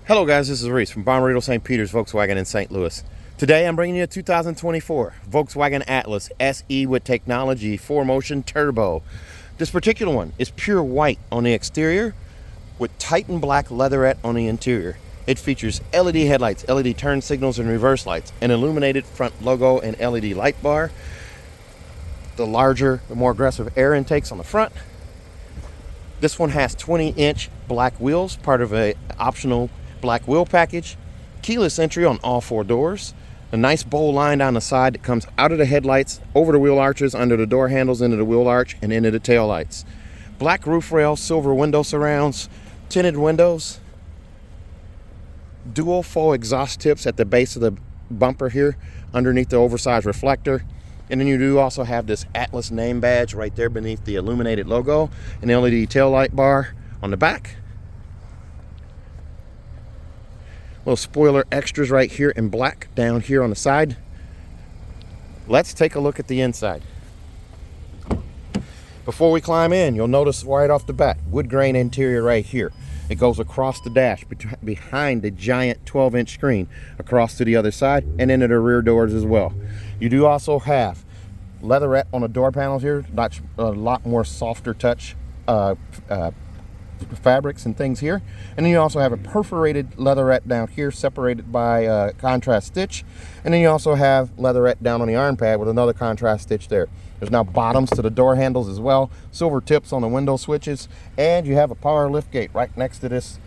Hello guys, this is Reese from Bommarito St. Peter's Volkswagen in St. Louis. Today I'm bringing you a 2024 Volkswagen Atlas SE with technology 4Motion Turbo. This particular one is pure white on the exterior with Titan black leatherette on the interior. It features LED headlights, LED turn signals and reverse lights, an illuminated front logo and LED light bar, the larger, the more aggressive air intakes on the front. This one has 20-inch black wheels, part of an optional black wheel package, keyless entry on all four doors, a nice bowl line down the side that comes out of the headlights, over the wheel arches, under the door handles, into the wheel arch, and into the tail lights. Black roof rail, silver window surrounds, tinted windows, dual faux exhaust tips at the base of the bumper here, underneath the oversized reflector. And then you do also have this Atlas name badge right there beneath the illuminated logo, an LED tail light bar on the back. Little spoiler extras right here in black down here on the side. Let's take a look at the inside. Before we climb in, you'll notice right off the bat, wood grain interior right here. It goes across the dash behind the giant 12-inch screen across to the other side and into the rear doors as well. You do also have leatherette on the door panels here, a lot more softer touch fabrics and things here. And then you also have a perforated leatherette down here separated by contrast stitch. And then you also have leatherette down on the arm pad with another contrast stitch there. There's now bottoms to the door handles as well, silver tips on the window switches, and you have a power lift gate right next to this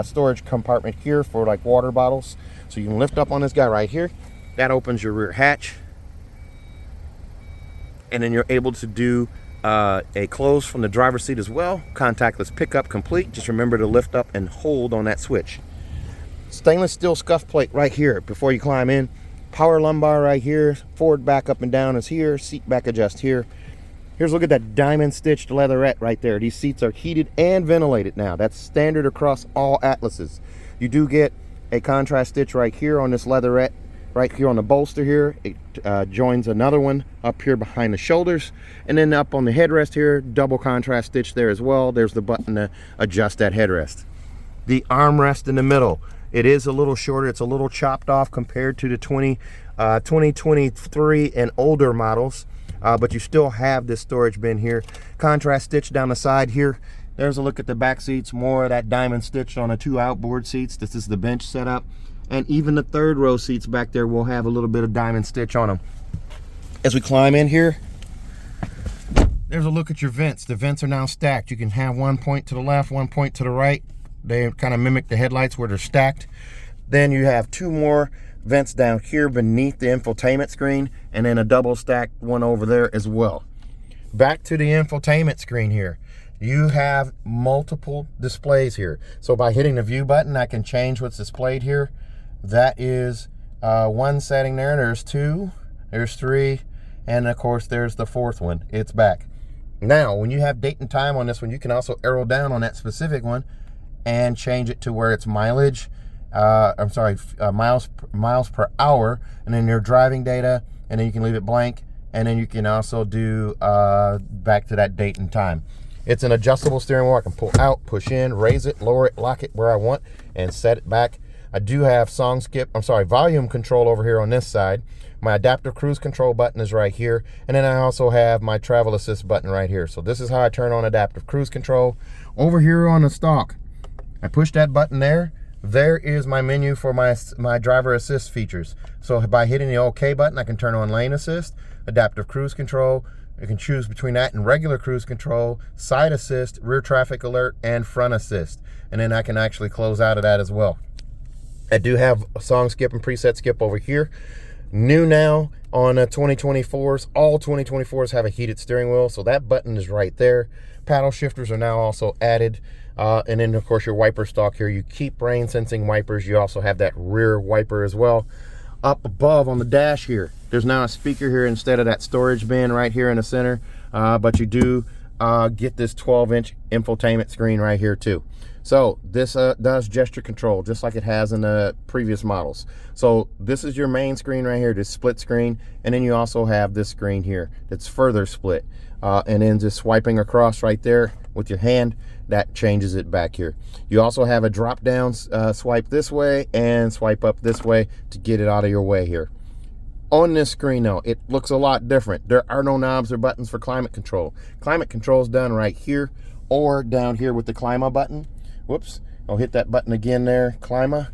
storage compartment here for like water bottles. So you can lift up on this guy right here. That opens your rear hatch, and then you're able to do a close from the driver's seat as well. Contactless pickup complete. Just remember to lift up and hold on that switch. Stainless steel scuff plate right here before you climb in. Power lumbar right here. Forward back up and down is here. Seat back adjust here. Here's a look at that diamond stitched leatherette right there. These seats are heated and ventilated now. That's standard across all Atlases. You do get a contrast stitch right here on this leatherette. Right here on the bolster here, it joins another one up here behind the shoulders, and then up on the headrest here, double contrast stitch there as well. There's the button to adjust that headrest. The armrest in the middle, it is a little shorter. It's a little chopped off compared to the 2023 and older models, but you still have this storage bin here. Contrast stitch down the side here. There's a look at the back seats, more of that diamond stitch on the two outboard seats. This is the bench setup. And even the third row seats back there will have a little bit of diamond stitch on them. As we climb in here, there's a look at your vents. The vents are now stacked. You can have one point to the left, one point to the right. They kind of mimic the headlights where they're stacked. Then you have two more vents down here beneath the infotainment screen, and then a double stacked one over there as well. Back to the infotainment screen here. You have multiple displays here. So by hitting the view button, I can change what's displayed here. That is one setting there. There's two, there's three, and of course there's the fourth one. It's back. Now, when you have date and time on this one, you can also arrow down on that specific one and change it to where it's mileage. Miles per hour, and then your driving data, and then you can leave it blank, and then you can also do back to that date and time. It's an adjustable steering wheel. I can pull out, push in, raise it, lower it, lock it where I want, and set it back. I do have volume control over here on this side. My adaptive cruise control button is right here. And then I also have my travel assist button right here. So this is how I turn on adaptive cruise control. Over here on the stalk, I push that button there. There is my menu for my driver assist features. So by hitting the OK button, I can turn on lane assist, adaptive cruise control. You can choose between that and regular cruise control, side assist, rear traffic alert, and front assist. And then I can actually close out of that as well. I do have a song skip and preset skip over here. New now on 2024s, all 2024s have a heated steering wheel, so that button is right there. Paddle shifters are now also added. And then of course your wiper stalk here. You keep rain sensing wipers. You also have that rear wiper as well. Up above on the dash here, there's now a speaker here instead of that storage bin right here in the center. But you do get this 12-inch infotainment screen right here too. So this does gesture control just like it has in the previous models. So this is your main screen right here, this split screen, and then you also have this screen here that's further split. And then just swiping across right there with your hand, that changes it back here. You also have a drop down swipe this way and swipe up this way to get it out of your way here. On this screen though, it looks a lot different. There are no knobs or buttons for climate control. Climate control is done right here or down here with the Clima button. Whoops, I'll hit that button again there, Clima.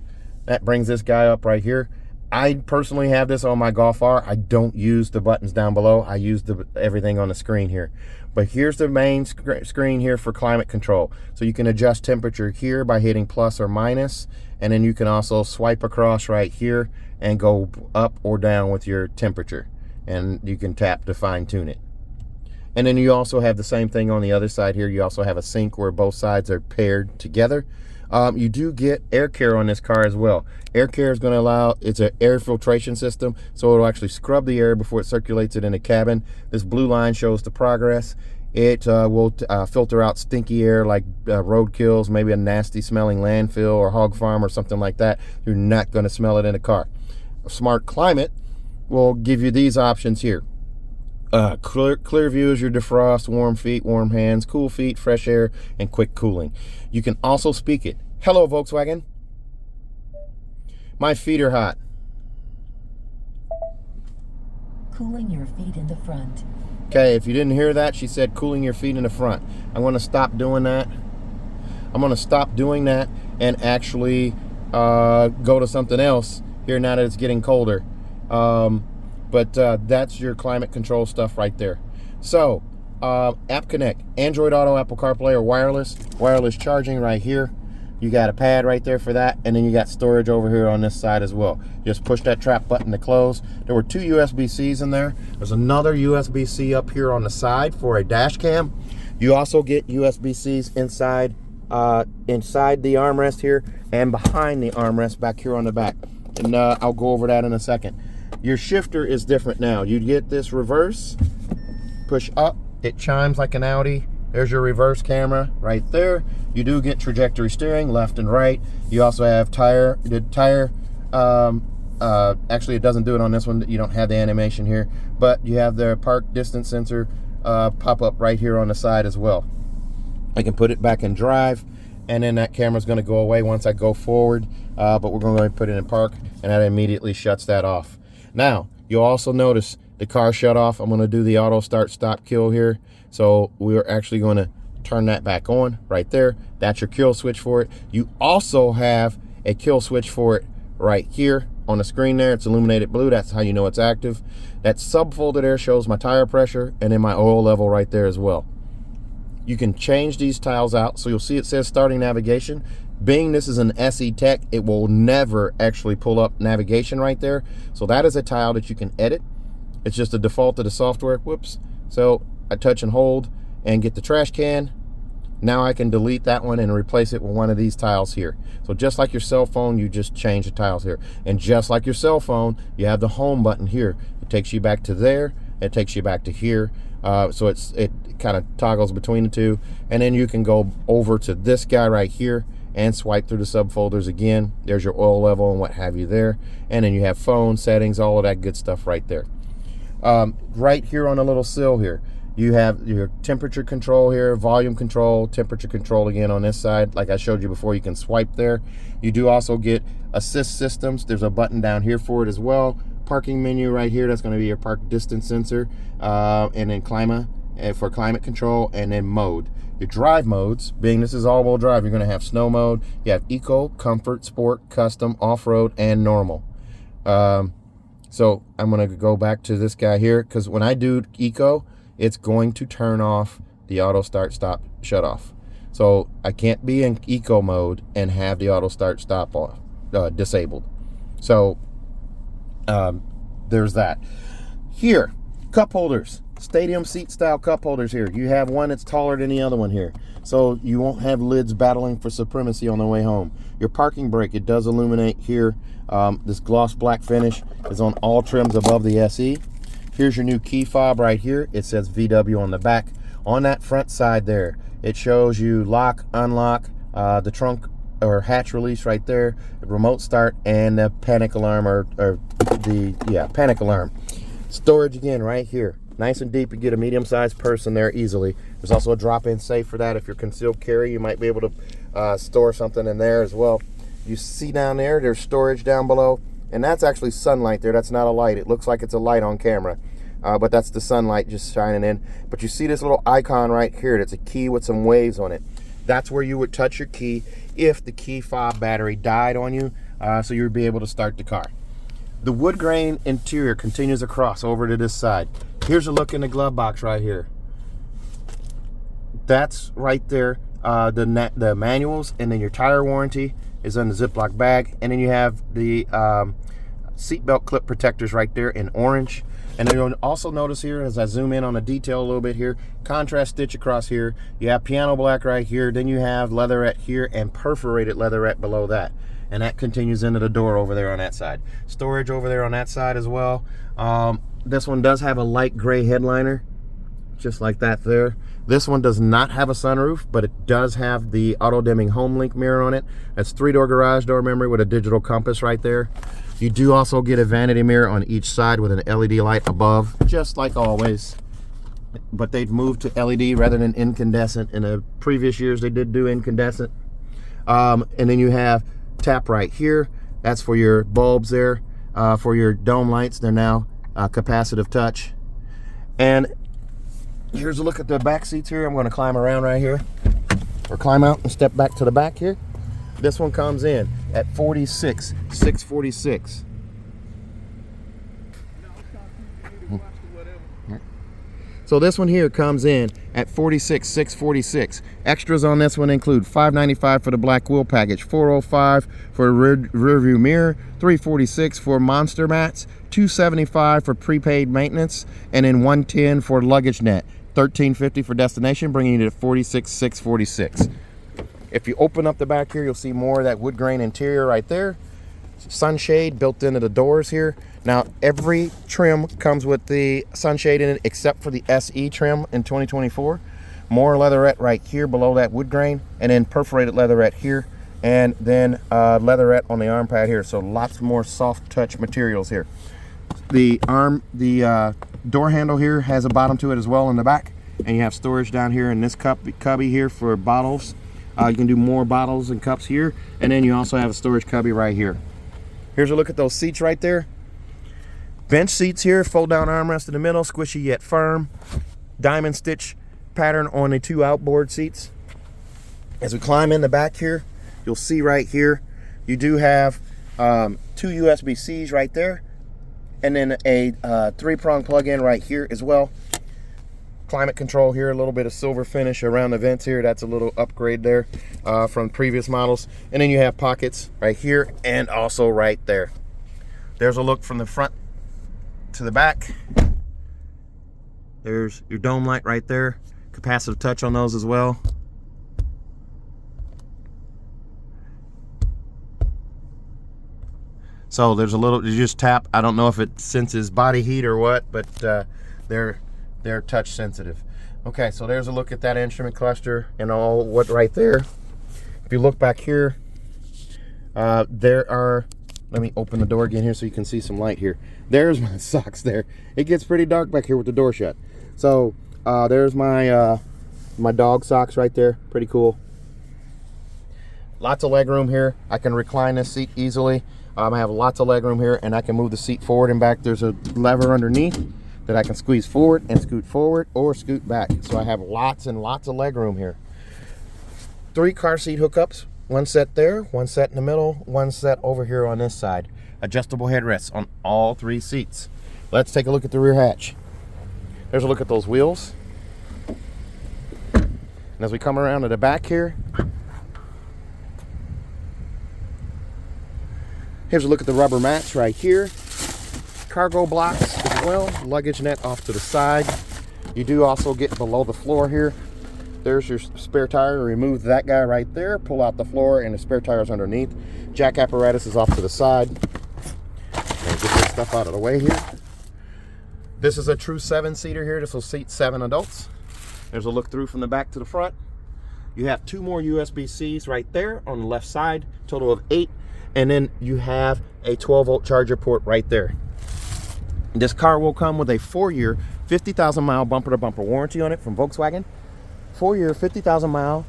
That brings this guy up right here. I personally have this on my Golf R. I don't use the buttons down below. I use everything on the screen here. But here's the main screen here for climate control. So you can adjust temperature here by hitting plus or minus, and then you can also swipe across right here and go up or down with your temperature. And you can tap to fine tune it. And then you also have the same thing on the other side here. You also have a sync where both sides are paired together. You do get air care on this car as well. Air care is going to allow, it's an air filtration system, so it'll actually scrub the air before it circulates it in the cabin. This blue line shows the progress. It will filter out stinky air like roadkills, maybe a nasty smelling landfill or hog farm or something like that. You're not going to smell it in the car. Smart Climate will give you these options here. Clear view is your defrost, warm feet, warm hands, cool feet, fresh air, and quick cooling. You can also speak it. Hello, Volkswagen. My feet are hot. Cooling your feet in the front. Okay, if you didn't hear that, she said cooling your feet in the front. I'm going to stop doing that. I'm going to stop doing that and actually go to something else here now that it's getting colder. But that's your climate control stuff right there. So, App Connect, Android Auto, Apple CarPlay, or wireless charging right here. You got a pad right there for that, and then you got storage over here on this side as well. Just push that trap button to close. There were 2 USB-Cs in there. There's another USB-C up here on the side for a dash cam. You also get USB-Cs inside the armrest here and behind the armrest back here on the back. And I'll go over that in a second. Your shifter is different now. You get this reverse, push up, it chimes like an Audi. There's your reverse camera right there. You do get trajectory steering, left and right. You also have actually it doesn't do it on this one. You don't have the animation here, but you have the park distance sensor pop up right here on the side as well. I can put it back in drive, and then that camera's gonna go away once I go forward, but we're gonna put it in park, and that immediately shuts that off. Now, you'll also notice the car shut off. I'm gonna do the auto start stop kill here. So we're actually gonna turn that back on right there. That's your kill switch for it. You also have a kill switch for it right here on the screen there. It's illuminated blue. That's how you know it's active. That subfolder there shows my tire pressure and then my oil level right there as well. You can change these tiles out. So you'll see it says starting navigation. Being this is an SE Tech, it will never actually pull up navigation right there. So that is a tile that you can edit. It's just a default to the software. Whoops. So I touch and hold and get the trash can. Now I can delete that one and replace it with one of these tiles here. So just like your cell phone, you just change the tiles here. And just like your cell phone, you have the home button here. It takes you back to there. It takes you back to here. So it kind of toggles between the two. And then you can go over to this guy right here and swipe through the subfolders again. There's your oil level and what have you there. And then you have phone settings, all of that good stuff right there. Right here on the little sill here, you have your temperature control here, volume control, temperature control again on this side. Like I showed you before, you can swipe there. You do also get assist systems. There's a button down here for it as well. Parking menu right here, that's going to be your park distance sensor, and then Clima for climate control, and then mode. Your drive modes, being this is all-wheel drive, you're going to have snow mode. You have eco, comfort, sport, custom, off-road, and normal. So I'm going to go back to this guy here, because when I do eco, it's going to turn off the auto start stop shut off. So I can't be in eco mode and have the auto start stop off, disabled. So there's that. Here, cup holders, stadium seat style cup holders here. You have one that's taller than the other one here, so you won't have lids battling for supremacy on the way home. Your parking brake, it does illuminate here. This gloss black finish is on all trims above the SE. Here's your new key fob right here. It says VW on the back. On that front side there, it shows you lock, unlock, the trunk or hatch release right there, the remote start, and the panic alarm panic alarm. Storage again right here. Nice and deep. You get a medium-sized purse in there easily. There's also a drop-in safe for that. If you're concealed carry, you might be able to store something in there as well. You see down there, there's storage down below, and that's actually sunlight there. That's not a light. It looks like it's a light on camera, but that's the sunlight just shining in. But you see this little icon right here. That's a key with some waves on it. That's where you would touch your key if the key fob battery died on you, so you would be able to start the car. The wood grain interior continues across over to this side. Here's a look in the glove box right here. That's right there, the manuals, and then your tire warranty is in the Ziploc bag, and then you have the seatbelt clip protectors right there in orange. And then you'll also notice here, as I zoom in on the detail a little bit here, contrast stitch across here. You have piano black right here, then you have leatherette here and perforated leatherette below that. And that continues into the door over there on that side. Storage over there on that side as well. This one does have a light gray headliner, just like that there. This one does not have a sunroof, but it does have the auto-dimming home link mirror on it. That's 3-door garage door memory with a digital compass right there. You do also get a vanity mirror on each side with an LED light above, just like always. But they've moved to LED rather than incandescent. In the previous years, they did do incandescent. And then you have tap right here. That's for your bulbs there. For your dome lights, they're now capacitive touch. And here's a look at the back seats here. I'm going to climb around right here, or climb out and step back to the back here. This one comes in at 46,646. So this one here comes in at 46,646. Extras on this one include $595 for the black wheel package, $405 for a rear view mirror, $346 for monster mats, $275 for prepaid maintenance, and then $110 for luggage net, $1350 for destination, bringing you to 46,646. If you open up the back here, you'll see more of that wood grain interior right there. Sunshade built into the doors here. Now every trim comes with the sunshade in it except for the SE trim in 2024. More leatherette right here below that wood grain, and then perforated leatherette here, and then leatherette on the arm pad here. So lots more soft touch materials here. The door handle here has a bottom to it as well in the back, and you have storage down here in this cubby here for bottles. You can do more bottles and cups here, and then you also have a storage cubby right here. Here's a look at those seats right there. Bench seats here, fold down armrest in the middle, squishy yet firm. Diamond stitch pattern on the 2 outboard seats. As we climb in the back here, you'll see right here, you do have 2 USB-Cs right there, and then a 3-prong plug-in right here as well. Climate control here, a little bit of silver finish around the vents here. That's a little upgrade there from previous models. And then you have pockets right here and also right there. There's a look from the front to the back. There's your dome light right there. Capacitive touch on those as well. So there's a little, you just tap. I don't know if it senses body heat or what, but they're touch sensitive. Okay, so there's a look at that instrument cluster and all what right there. If you look back here, there are, let me open the door again here so you can see some light here. There's my socks there. It gets pretty dark back here with the door shut. So there's my my dog socks right there. Pretty cool. Lots of leg room here. I can recline this seat easily. I have lots of leg room here, and I can move the seat forward and back. There's a lever underneath that I can squeeze forward and scoot forward or scoot back. So I have lots and lots of leg room here. 3 car seat hookups, 1 set there, 1 set in the middle, 1 set over here on this side. Adjustable headrests on all 3 seats. Let's take a look at the rear hatch. There's a look at those wheels. And as we come around to the back here, here's a look at the rubber mats right here. Cargo blocks as well, luggage net off to the side. You do also get below the floor here. There's your spare tire. Remove that guy right there, pull out the floor, and the spare tire is underneath. Jack apparatus is off to the side. And get this stuff out of the way here. This is a true 7-seater here. This will seat 7 adults. There's a look through from the back to the front. You have 2 more USB-Cs right there on the left side, total of 8. And then you have a 12-volt charger port right there. This car will come with a 4-year 50,000 mile bumper to bumper warranty on it from Volkswagen. 4-year, 50,000 mile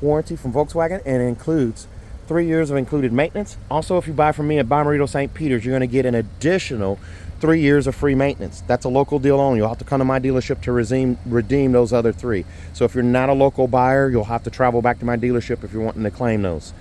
warranty from Volkswagen, and it includes 3 years of included maintenance. Also, if you buy from me at Bommarito St. Peter's, you're going to get an additional 3 years of free maintenance. That's a local deal only. You'll have to come to my dealership to redeem those other 3. So if you're not a local buyer, you'll have to travel back to my dealership if you're wanting to claim those.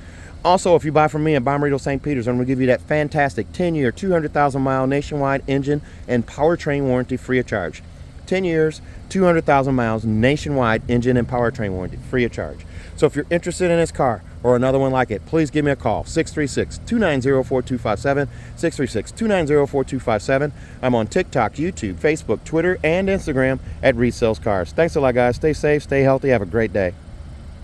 Also, if you buy from me at Bommarito St. Peter's, I'm going to give you that fantastic 10-year, 200,000 mile nationwide engine and powertrain warranty free of charge. 10 years, 200,000 miles nationwide engine and powertrain warranty free of charge. So if you're interested in this car or another one like it, please give me a call, 636-290-4257, 636-290-4257. I'm on TikTok, YouTube, Facebook, Twitter, and Instagram at Reese Sells Cars. Thanks a lot, guys. Stay safe, stay healthy, have a great day.